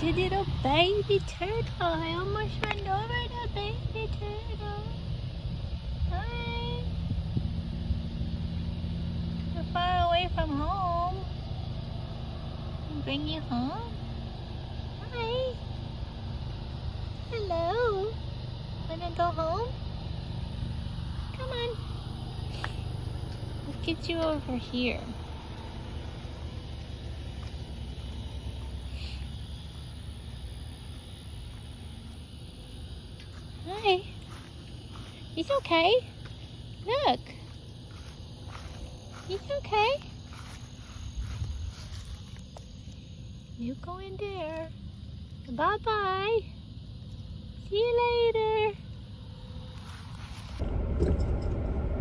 a little baby turtle. I almost ran over the baby turtle. Hi. You're far away from home. Can I bring you home? Hi. Hello. Wanna go home? Come on. Let's get you over here. Hi. He's okay. Look. He's okay. You go in there. Bye-bye. See you later.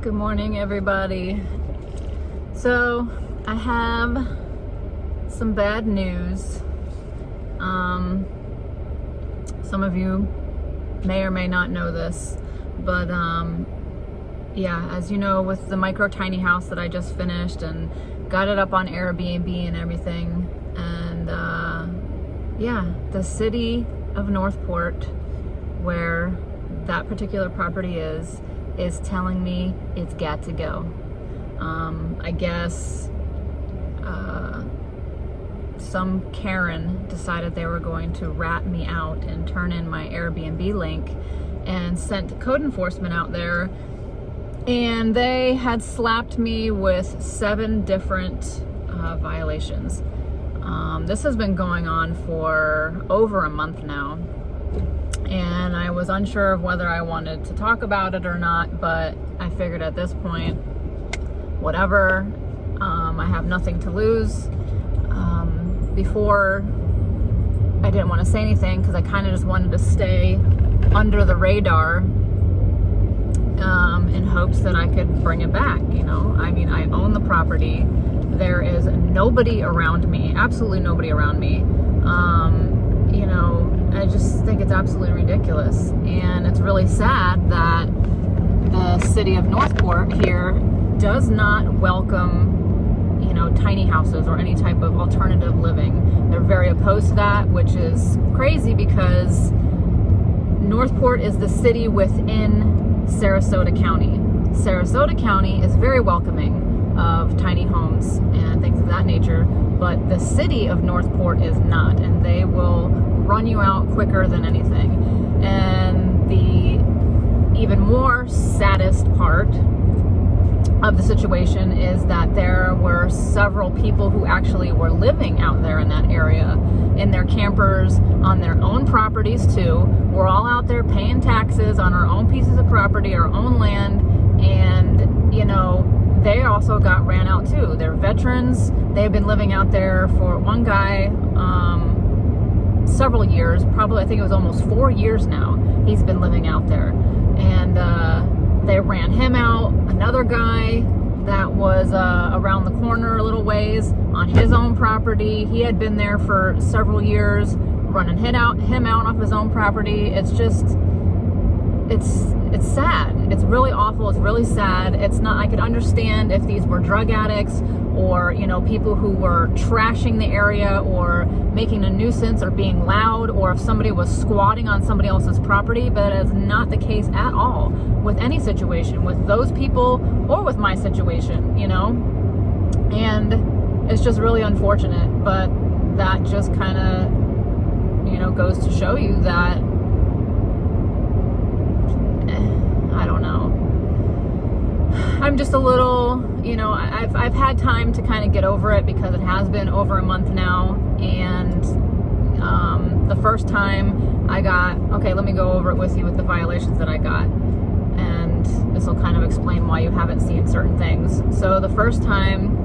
Good morning, everybody. So, I have some bad news. Some of you may or may not know this, but yeah, as you know, with the micro tiny house that I just finished and got it up on Airbnb and everything, and yeah, the city of Northport, where that particular property is telling me it's got to go. I guess some Karen decided they were going to rat me out and turn in my Airbnb link and sent code enforcement out there, and they had slapped me with 7 different violations. This has been going on for over a month now, and I was unsure of whether I wanted to talk about it or not, but I figured at this point, whatever, I have nothing to lose. Before, I didn't want to say anything because I kind of just wanted to stay under the radar in hopes that I could bring it back, you know. I mean, I own the property. There is nobody around me, absolutely nobody around me. You know, I just think it's absolutely ridiculous. And it's really sad that the city of Northport here does not welcome, you know, tiny houses or any type of alternative living. They're very opposed to that, which is crazy because Northport is the city within Sarasota County. Sarasota County is very welcoming of tiny homes and things of that nature, but the city of Northport is not, and they will run you out quicker than anything. And the even more saddest part of the situation is that there were several people who actually were living out there in that area in their campers on their own properties too. We're all out there paying taxes on our own pieces of property, our own land, and you know, they also got ran out too. They're veterans. They've been living out there for one guy several years, probably I think it was almost 4 years now he's been living out there, and they ran him out. Another guy that was around the corner a little ways on his own property, he had been there for several years, running him out off his own property. It's just, it's sad. It's really awful. It's really sad. It's not, I could understand if these were drug addicts or, you know, people who were trashing the area or making a nuisance or being loud, or if somebody was squatting on somebody else's property, but it is not the case at all with any situation, with those people or with my situation, you know. And it's just really unfortunate, but that just kind of, you know, goes to show you that, I don't know. I'm just a little, you know, I've had time to kind of get over it because it has been over a month now. And the first time I got, okay, let me go over it with you with the violations that I got. And this will kind of explain why you haven't seen certain things. So the first time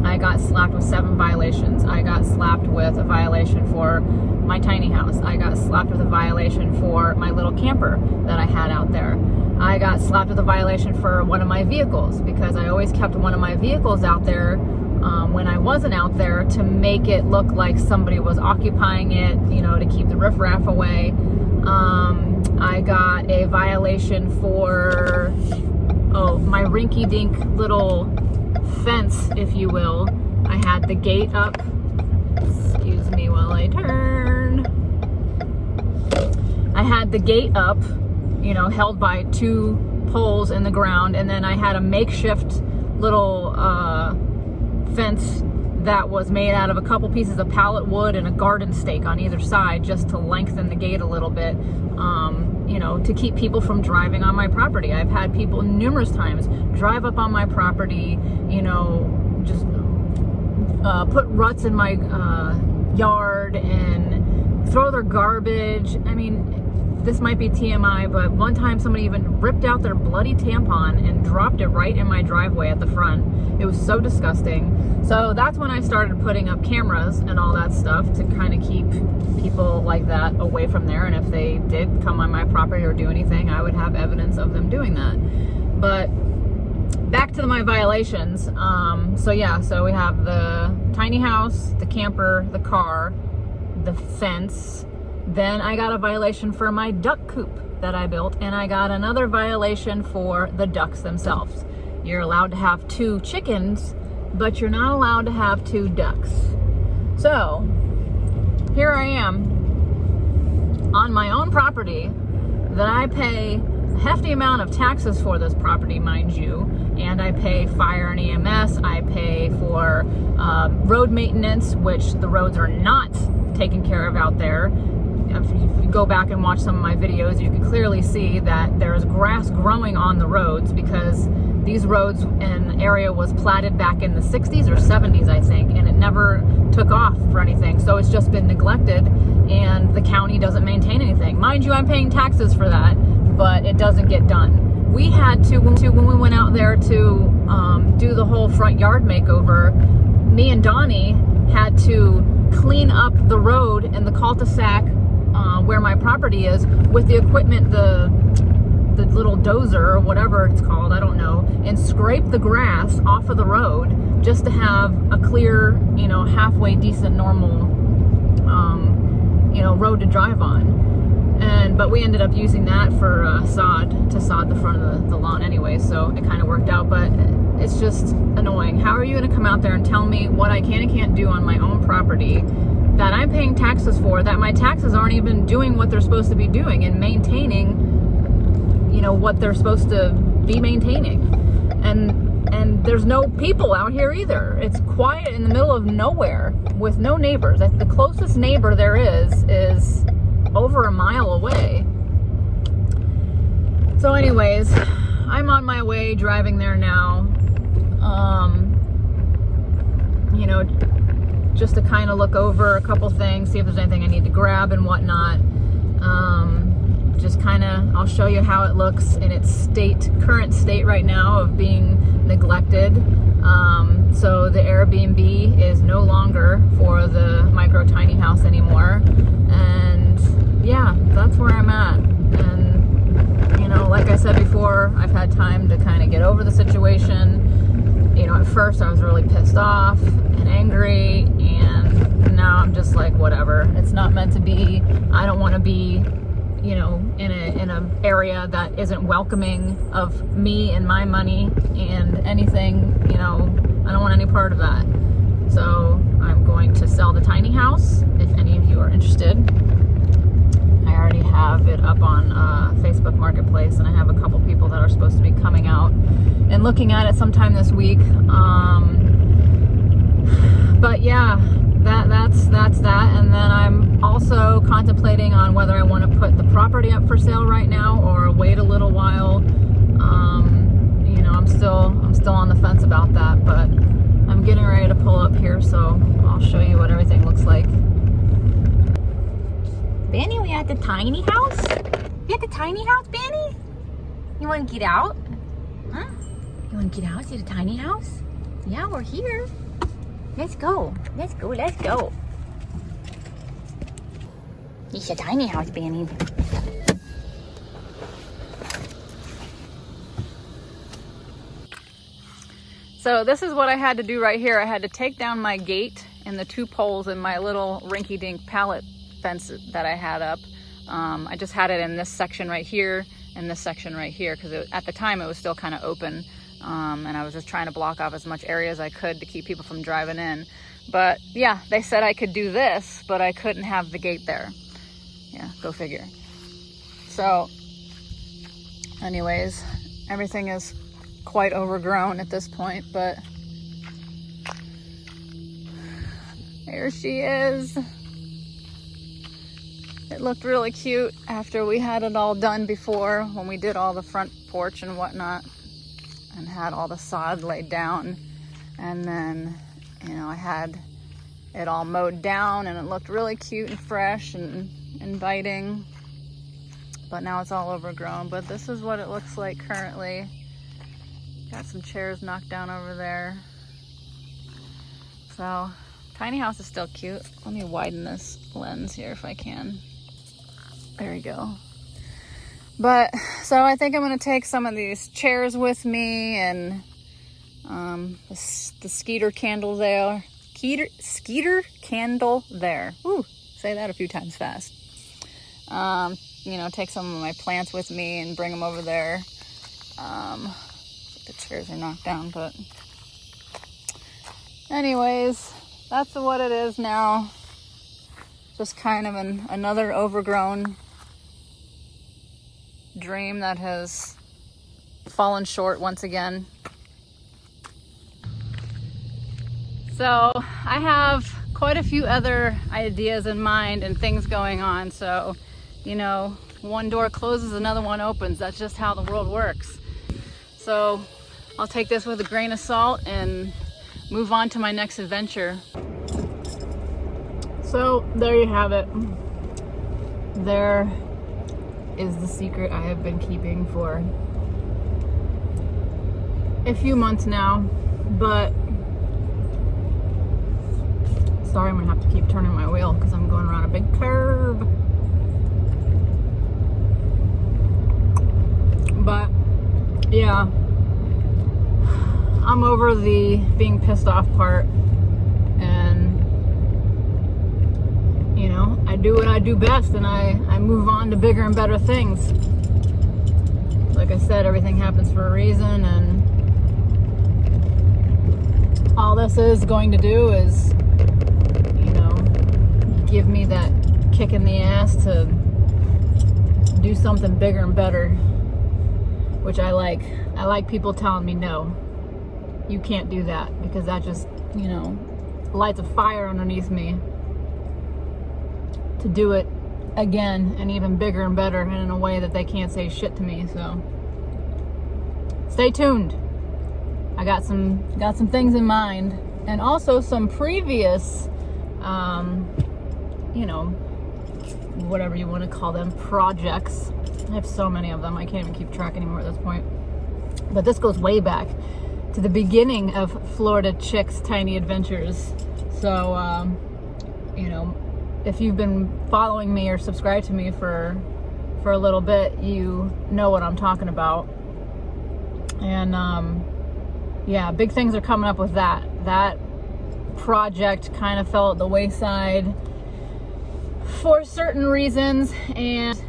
I got slapped with 7 violations. I got slapped with a violation for my tiny house. I got slapped with a violation for my little camper that I had out there. I got slapped with a violation for one of my vehicles because I always kept one of my vehicles out there when I wasn't out there to make it look like somebody was occupying it, you know, to keep the riffraff away. I got a violation for, my rinky-dink little fence, if you will. I had the gate up. Excuse me while I turn. I had the gate up, you know, held by 2 poles in the ground, and then I had a makeshift little fence that was made out of a couple pieces of pallet wood and a garden stake on either side, just to lengthen the gate a little bit, you know, to keep people from driving on my property. I've had people numerous times drive up on my property, you know, just put ruts in my yard and throw their garbage. I mean, this might be TMI, but one time somebody even ripped out their bloody tampon and dropped it right in my driveway at the front. It was so disgusting. So that's when I started putting up cameras and all that stuff to kind of keep people like that away from there. And if they did come on my property or do anything, I would have evidence of them doing that. But back to my violations. So yeah, so we have the tiny house, the camper, the car, the fence. Then I got a violation for my duck coop that I built, and I got another violation for the ducks themselves. You're allowed to have 2 chickens, but you're not allowed to have 2 ducks. So here I am on my own property that I pay a hefty amount of taxes for. This property, mind you, and I pay fire and EMS. I pay for road maintenance, which the roads are not taken care of out there. If you go back and watch some of my videos, you can clearly see that there's grass growing on the roads, because these roads and area was platted back in the 60s or 70s, I think, and it never took off for anything. So it's just been neglected, and the county doesn't maintain anything. Mind you, I'm paying taxes for that, but it doesn't get done. We had to, when we went out there to do the whole front yard makeover, me and Donnie had to clean up the road and the cul-de-sac where my property is with the equipment, the little dozer or whatever it's called, I don't know, and scrape the grass off of the road just to have a clear, you know, halfway decent normal, you know, road to drive on. But we ended up using that for sod to sod the front of the lawn anyway, so it kind of worked out. But it's just annoying. How are you going to come out there and tell me what I can and can't do on my own property that I'm paying taxes for, that my taxes aren't even doing what they're supposed to be doing and maintaining, you know, what they're supposed to be maintaining? And there's no people out here either. It's quiet in the middle of nowhere with no neighbors. The closest neighbor there is over a mile away. So anyways, I'm on my way driving there now. You know, just to kind of look over a couple things, see if there's anything I need to grab and whatnot. Just kind of, I'll show you how it looks in its current state right now of being neglected. So the Airbnb is no longer for the micro tiny house anymore. And yeah, that's where I'm at. And, you know, like I said before, I've had time to kind of get over the situation. You know, at first I was really pissed off and angry, and now I'm just like, whatever. It's not meant to be. I don't want to be, you know, in a area that isn't welcoming of me and my money and anything, you know. I don't want any part of that. So I'm going to sell the tiny house if any of you are interested. I already have it up on Facebook Marketplace, and I have a couple people that are supposed to be coming out and looking at it sometime this week. But yeah, that's that. And then I'm also contemplating on whether I want to put the property up for sale right now or wait a little while. You know, I'm still on the fence about that, but I'm getting ready to pull up here, so I'll show you what everything looks like. Benny, we at the tiny house? We at the tiny house, Benny? You want to get out? Huh? You want to get out? See the tiny house? Yeah, we're here. Let's go. Let's go. Let's go. It's a tiny house, Benny. So this is what I had to do right here. I had to take down my gate and the 2 poles in my little rinky-dink pallet fence that I had up. I just had it in this section right here and this section right here, because at the time it was still kind of open, and I was just trying to block off as much area as I could to keep people from driving in. But yeah, they said I could do this, but I couldn't have the gate there. Yeah, go figure. So anyways, everything is quite overgrown at this point, but there she is. It looked really cute after we had it all done before, when we did all the front porch and whatnot and had all the sod laid down. And then, you know, I had it all mowed down and it looked really cute and fresh and inviting. But now it's all overgrown. But this is what it looks like currently. Got some chairs knocked down over there. So, tiny house is still cute. Let me widen this lens here if I can. There we go. But, so I think I'm going to take some of these chairs with me and the skeeter candle there. Skeeter candle there. Ooh, say that a few times fast. You know, take some of my plants with me and bring them over there. The chairs are knocked down, but anyways, that's what it is now. Just kind of another overgrown dream that has fallen short once again. So I have quite a few other ideas in mind and things going on. So, you know, one door closes, another one opens. That's just how the world works. So I'll take this with a grain of salt and move on to my next adventure. So there you have it. There is the secret I have been keeping for a few months now, but sorry, I'm gonna have to keep turning my wheel because I'm going around a big curve. But yeah, I'm over the being pissed off part, and you know, I do what I do best, and I move on to bigger and better things. Like I said, everything happens for a reason, and all this is going to do is, you know, give me that kick in the ass to do something bigger and better, which I like. I like people telling me, no, you can't do that, because that just, you know, lights a fire underneath me to do it again and even bigger and better, and in a way that they can't say shit to me. So stay tuned. I got some things in mind, and also some previous you know, whatever you want to call them, projects. I have so many of them, I can't even keep track anymore at this point. But this goes way back to the beginning of Florida Chicks Tiny Adventures. So you know, if you've been following me or subscribed to me for a little bit, you know what I'm talking about. And yeah, big things are coming up with that. That project kind of fell at the wayside for certain reasons, and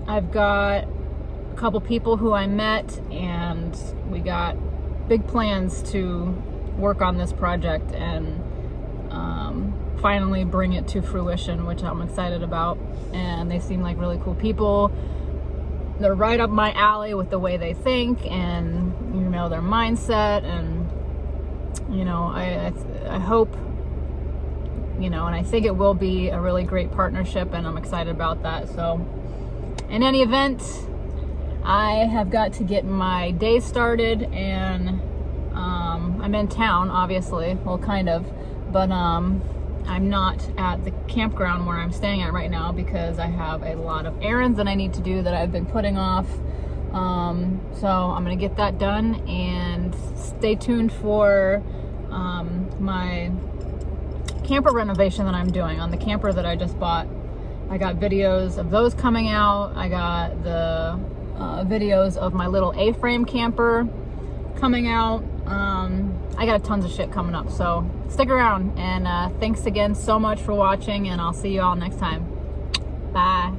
I've got a couple people who I met, and we got big plans to work on this project and finally bring it to fruition, which I'm excited about. And they seem like really cool people. They're right up my alley with the way they think and, you know, their mindset. And, you know, I hope, you know, and I think it will be a really great partnership, and I'm excited about that. So in any event, I have got to get my day started, and I'm in town, obviously, well, kind of, but I'm not at the campground where I'm staying at right now, because I have a lot of errands that I need to do that I've been putting off. So I'm gonna get that done, and stay tuned for my camper renovation that I'm doing on the camper that I just bought. I got videos of those coming out. I got the videos of my little A-frame camper coming out. I got tons of shit coming up, so stick around, and thanks again so much for watching, and I'll see you all next time. Bye.